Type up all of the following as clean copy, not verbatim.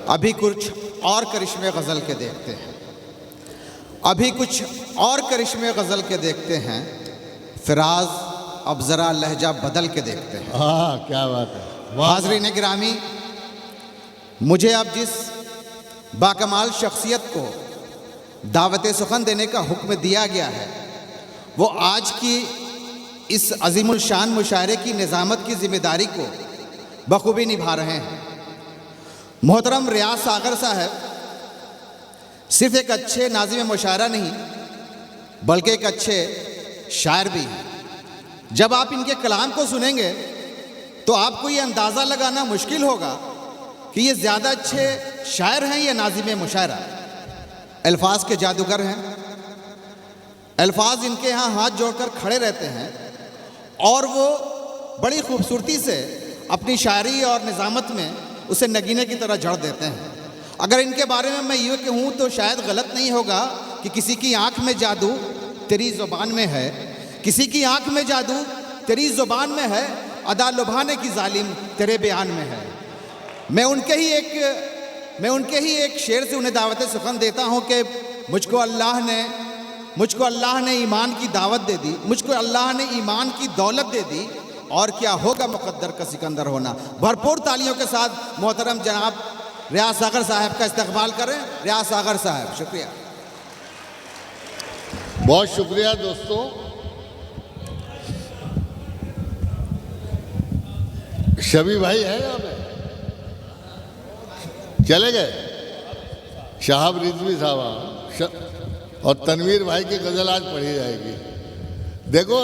अभी कुछ और करिश्मे गज़ल के देखते हैं, अभी कुछ और करिश्मे गज़ल के देखते हैं। फिराज अब ज़रा लहजा बदल के देखते हैं। हाँ, क्या बात है। हाज़रीन गिरामी, मुझे अब जिस बाकमाल शख्सियत को दावत सुखन देने का हुक्म दिया गया है, वो आज की इस अजीमुल शान मुशायरे की निज़ामत की ज़िम्मेदारी को बखूबी निभा रहे हैं। मोहतरम रियाज सागर साहब सिर्फ एक अच्छे नाज़िम मुशायरा नहीं, बल्कि एक अच्छे शायर भी हैं। जब आप इनके कलाम को सुनेंगे तो आपको ये अंदाज़ा लगाना मुश्किल होगा कि ये ज़्यादा अच्छे शायर हैं या नाज़िम मुशायरा। अल्फाज के जादूगर हैं, अल्फाज इनके यहाँ हाथ जोड़कर खड़े रहते हैं और वो बड़ी खूबसूरती से अपनी शायरी और निज़ामत में उसे नगीने की तरह जड़ देते हैं। अगर इनके बारे में मैं ये कहूँ तो शायद गलत नहीं होगा कि किसी की आँख में जादू तेरी ज़ुबान में है, किसी की आँख में जादू तेरी ज़ुबान में है, अदा लुभाने की जालिम तेरे बयान में है। मैं उनके ही एक शेर से उन्हें दावत सुखन देता हूँ कि मुझको अल्लाह ने ईमान की दावत दे दी, मुझको अल्लाह ने ईमान की दौलत दे दी, और क्या होगा मुकद्दर का सिकंदर होना। भरपूर तालियों के साथ मोहतरम जनाब रियाज सागर साहब का इस्तकबाल करें। रियाज सागर साहब, शुक्रिया। बहुत शुक्रिया दोस्तों। शबी भाई है यहाँ पे? चले गए? शाहब रिजवी साहब और तनवीर भाई की गज़ल आज पढ़ी जाएगी। देखो,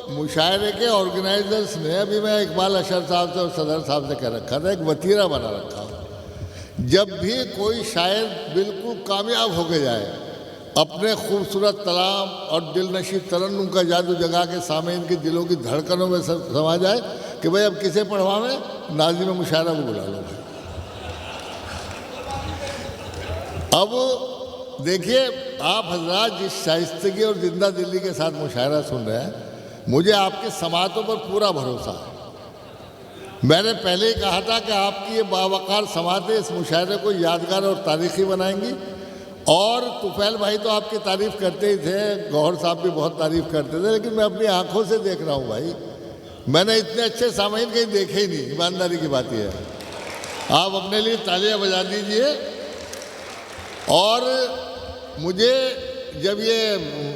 मुशायरे के ऑर्गेनाइजर्स ने, अभी मैं इकबाल अशर साहब से और सदर साहब से कह रखा था, एक वतीरा बना रखा। जब भी कोई शायर बिल्कुल कामयाब होके जाए, अपने खूबसूरत कलाम और दिलनशी तरन्नुम का जादू जगा के सामीन के दिलों की धड़कनों में समा जाए कि भाई अब किसे पढ़वावें, नाज़िम मुशायरा को बुला लो भाई। अब देखिए, आप हजरात जिस शाइस्तगी और जिंदा दिली के साथ मुशायरा सुन रहे हैं, मुझे आपकी समातों पर पूरा भरोसा है। मैंने पहले ही कहा था कि आपकी ये बावकार समातें इस मुशायरे को यादगार और तारीख़ी बनाएंगी। और तुफैल भाई तो आपकी तारीफ़ करते ही थे, गौहर साहब भी बहुत तारीफ़ करते थे, लेकिन मैं अपनी आंखों से देख रहा हूँ भाई, मैंने इतने अच्छे सामीन कहीं देखे ही नहीं। ईमानदारी की बात यह है। आप अपने लिए तालियां बजा दीजिए। और मुझे जब ये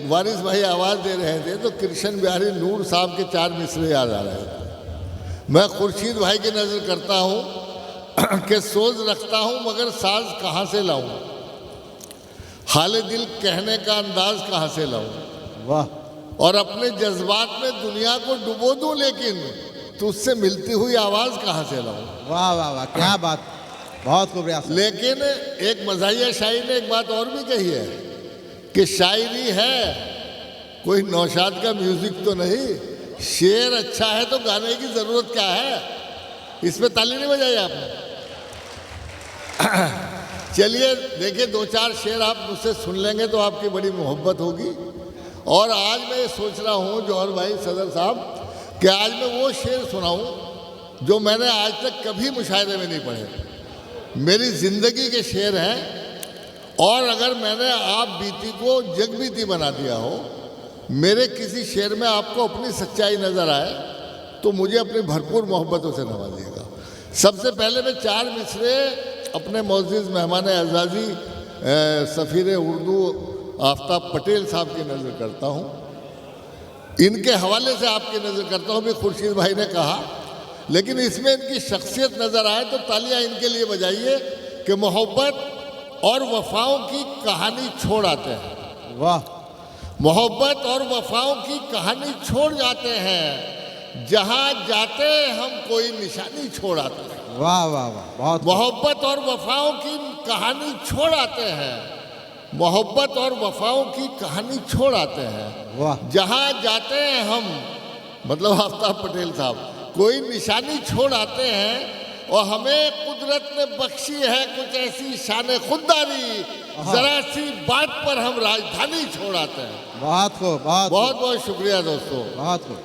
वारिस भाई आवाज़ दे रहे थे तो कृष्ण बिहारी नूर साहब के 4 मिसरे याद आ रहे थे। मैं खुर्शीद भाई की नज़र करता हूँ कि सोच रखता हूँ मगर साज कहाँ से लाऊं, हाले दिल कहने का अंदाज कहाँ से लाऊं। वाह। और अपने जज्बात में दुनिया को डुबो दूं, लेकिन तुझसे मिलती हुई आवाज़ कहाँ से लाऊं। वाह वाह वाह, क्या बात, बहुत खूब रियासत। लेकिन एक मज़ाहिया शायर ने एक बात और भी कही है कि शायरी है कोई नौशाद का म्यूजिक तो नहीं, शेर अच्छा है तो गाने की ज़रूरत क्या है। इस पे ताली नहीं बजाई आपने? चलिए देखिए, 2-4 शेर आप मुझसे सुन लेंगे तो आपकी बड़ी मोहब्बत होगी। और आज मैं ये सोच रहा हूँ जौहर भाई, सदर साहब, कि आज मैं वो शेर सुनाऊँ जो मैंने आज तक कभी मुशायरे में नहीं पढ़े, मेरी ज़िंदगी के शेर हैं। और अगर मैंने आप बीती को जग बीती बना दिया हो, मेरे किसी शेर में आपको अपनी सच्चाई नज़र आए, तो मुझे अपनी भरपूर मोहब्बतों से नवाजिएगा। सबसे पहले मैं 4 मिसरे अपने मोअज़्ज़िज़ मेहमान एज़ाज़ी सफ़ीर उर्दू आफ्ताब पटेल साहब की नज़र करता हूँ। इनके हवाले से आपकी नज़र करता हूँ। भी खुर्शीद भाई ने कहा, लेकिन इसमें इनकी शख्सियत नज़र आए तो तालियां इनके लिए बजाइए कि मोहब्बत और वफ़ाओं की कहानी छोड़ आते हैं। वाह। मोहब्बत और वफ़ाओं की कहानी छोड़ जाते हैं, जहाँ जाते हम कोई निशानी छोड़ आते हैं। वाह वाह वाह, बहुत। मोहब्बत और वफ़ाओं की कहानी छोड़ आते हैं, मोहब्बत और वफ़ाओं की कहानी छोड़ आते हैं। वाह। जहाँ जाते हैं हम, मतलब आफ्ताब पटेल साहब, कोई निशानी छोड़ आते हैं। और हमें कुदरत ने बख्शी है कुछ ऐसी शान खुददारी, जरा सी बात पर हम राजधानी छोड़ आते हैं। बहुत खूब, बहुत बहुत शुक्रिया दोस्तों, बहुत खूब।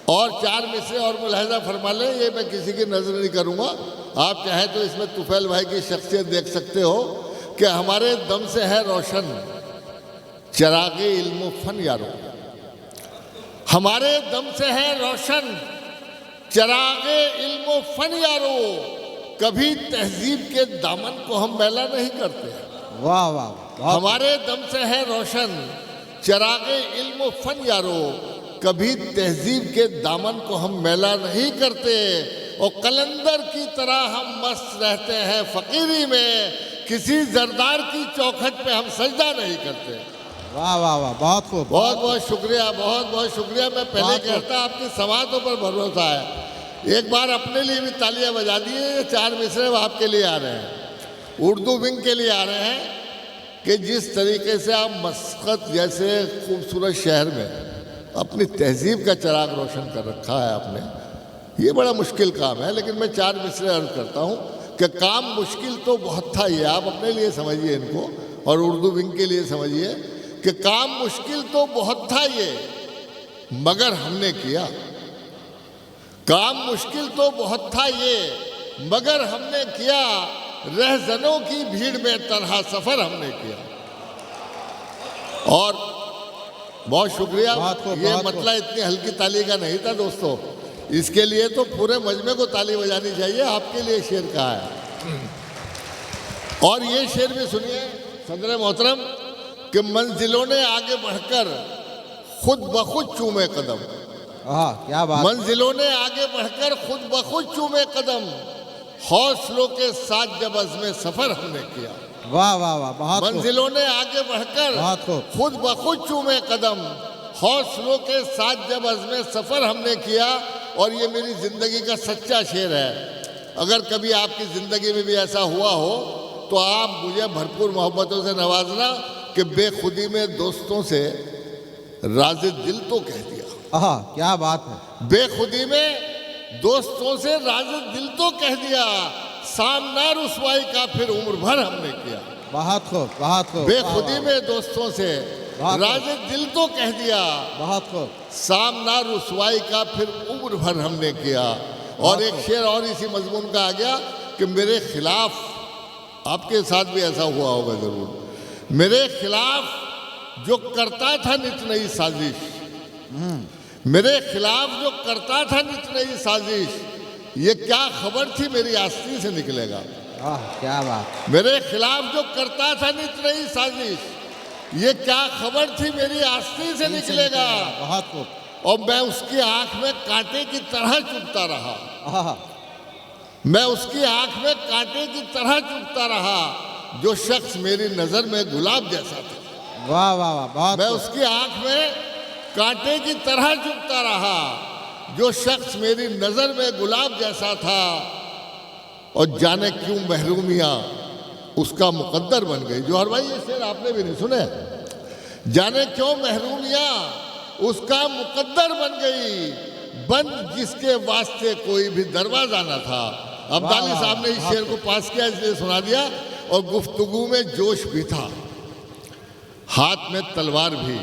और 4 मिसरे और मुलाहिजा फरमा लें, ये मैं किसी की नज़र नहीं करूँगा। आप चाहे तो इसमें तुफैल भाई की शख्सियत देख सकते हो कि हमारे दम से है रोशन चिरागे इल्म फन यारो, हमारे दम से है रोशन चिरागे इल्म फन यारो, कभी तहजीब के दामन को हम मैला नहीं करते। वाह वाह, हमारे दम से है रोशन चिरागे इल्म फन यारो, कभी तहजीब के दामन को हम मैला नहीं करते, और कलंदर की तरह हम मस्त रहते हैं फकीरी में, किसी जरदार की चौखट पे हम सजदा नहीं करते। वाह वाह वाह, बहुत खूब, बहुत बहुत शुक्रिया, बहुत बहुत शुक्रिया। मैं पहले कहता आपकी समातों पर भरोसा है, एक बार अपने लिए भी तालियां बजा दिए। ये 4 मिसरे आपके लिए आ रहे हैं, उर्दू विंग के लिए आ रहे हैं, कि जिस तरीके से आप मस्कत जैसे खूबसूरत शहर में अपनी तहजीब का चिराग रोशन कर रखा है आपने, ये बड़ा मुश्किल काम है। लेकिन मैं 4 मिसरे अर्ज करता हूँ कि काम मुश्किल तो बहुत था, ये आप अपने लिए समझिए इनको, और उर्दू विंग के लिए समझिए कि काम मुश्किल तो बहुत था ये, मगर हमने किया। काम मुश्किल तो बहुत था ये, मगर हमने किया, रहजनों की भीड़ में तरह सफर हमने किया। और बहुत शुक्रिया। ये मतलब इतनी हल्की ताली का नहीं था दोस्तों, इसके लिए तो पूरे मजमे को ताली बजानी चाहिए। आपके लिए शेर कहा है, और ये शेर भी सुनिए सदर मोहतरम, कि मंजिलों ने आगे बढ़कर खुद ब खुद चूमे कदम। क्या बात, मंजिलों ने आगे बढ़कर खुद ब खुद चूमे कदम, हौसलों के साथ जब अज़्मे सफर हमने किया। वाह वाह वाह, बहुत मंजिलों ने आगे बढ़कर खुद ब खुद चूमे कदम, हौसलों के साथ जब अज़्मे सफर हमने किया। और ये मेरी जिंदगी का सच्चा शेर है। अगर कभी आपकी जिंदगी में भी ऐसा हुआ हो तो आप मुझे भरपूर मोहब्बतों से नवाजना कि बेखुदी में दोस्तों से राज़े दिल तो कह दिया। क्या बात है, बेखुदी में दोस्तों से राज़े दिल तो कह दिया, सामना रुसवाई का फिर उम्र भर हमने किया। बहुत खूब, बहुत खूब। बेखुदी में दोस्तों से राज़े दिल तो कह दिया, बहुत खूब। सामना रुसवाई का फिर उम्र भर हमने किया। और एक शेर और इसी मजमून का आ गया कि मेरे खिलाफ, आपके साथ भी ऐसा हुआ होगा जरूर, मेरे खिलाफ जो करता था नित नई साजिश, मेरे खिलाफ जो करता था नित नई साजिश, ये क्या खबर थी मेरी आस्तीन से निकलेगा। क्या बात, मेरे खिलाफ जो करता था नित नई साजिश, ये क्या खबर थी मेरी आस्तीन से निकलेगा। बहुत खूब। और मैं उसकी आंख में कांटे की तरह चुभता रहा, मैं उसकी आंख में कांटे की तरह चुभता रहा, जो शख्स मेरी नजर में गुलाब जैसा था। वाह वाह वाह, बहुत। मैं उसकी आंख में कांटे की तरह चुभता रहा, जो शख्स मेरी नजर में गुलाब जैसा था। और जाने क्यों महरूमियां उसका मुकद्दर बन गई। जौहर भाई ये शेर आपने भी नहीं सुने, जाने क्यों महरूमियां उसका मुकद्दर बन गई, बंद जिसके वास्ते कोई भी दरवाजा न था। अब्दाली साहब ने इस शेर को पास किया इसलिए सुना दिया। और गुफ्तगू में जोश भी था, हाथ में तलवार भी।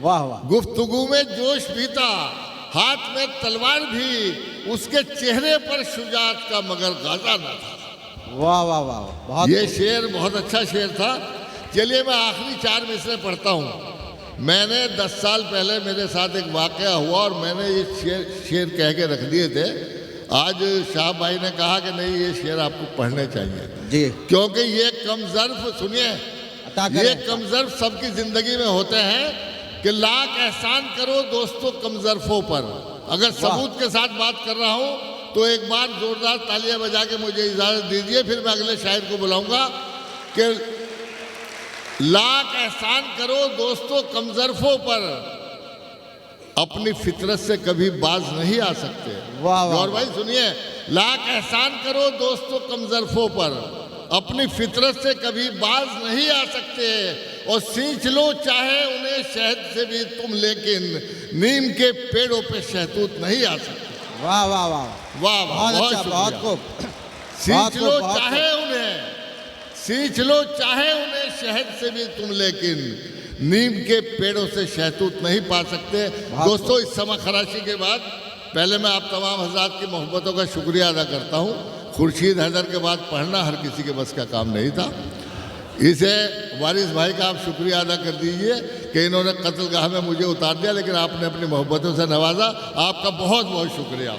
वाह वाह, गुफ्तगू में जोश भी था, हाथ में तलवार भी, उसके चेहरे पर शुजात का मगर गाजा न था। वाह वाह वाह, बहुत। ये शेर बहुत अच्छा शेर था। चलिए मैं आखिरी 4 मिसरे पढ़ता हूँ। मैंने 10 साल पहले मेरे साथ एक वाकया हुआ और मैंने ये शेर कह के रख दिए थे। आज शाह भाई ने कहा कि नहीं ये शेर आपको पढ़ने चाहिए जी, क्योंकि ये कमजर्फ, सुनिए, ये कमजर्फ सबकी जिंदगी में होते हैं कि लाख एहसान करो दोस्तों कमजर्फों पर। अगर सबूत के साथ बात कर रहा हूँ तो एक बार जोरदार तालियां बजा के मुझे इजाजत दीजिए, फिर मैं अगले शायर को बुलाऊंगा कि लाख एहसान करो दोस्तों कमजरफों पर, अपनी फितरत से कभी बाज नहीं आ सकते। और भाई सुनिए, लाख एहसान करो दोस्तों कमजरफों पर, अपनी फितरत से कभी बाज नहीं आ सकते। और सींच लो चाहे उन्हें शहद से भी तुम, लेकिन नीम के पेड़ों पे शहतूत नहीं आ सकते। वाह वाह वाह वाह वाह, बहुत खूब। सींच लो चाहे उन्हें, सींच लो चाहे उन्हें शहद से भी तुम, लेकिन नीम के पेड़ों से शहतूत नहीं पा सकते। दोस्तों इस समय खराशी के बाद पहले मैं आप तमाम हज़रात की मोहब्बतों का शुक्रिया अदा करता हूँ। खुर्शीद हैदर के बाद पढ़ना हर किसी के बस का काम नहीं था। इसे वारिस भाई का आप शुक्रिया अदा कर दीजिए कि इन्होंने कत्लगाह में मुझे उतार दिया, लेकिन आपने अपनी मोहब्बतों से नवाजा। आपका बहुत बहुत शुक्रिया।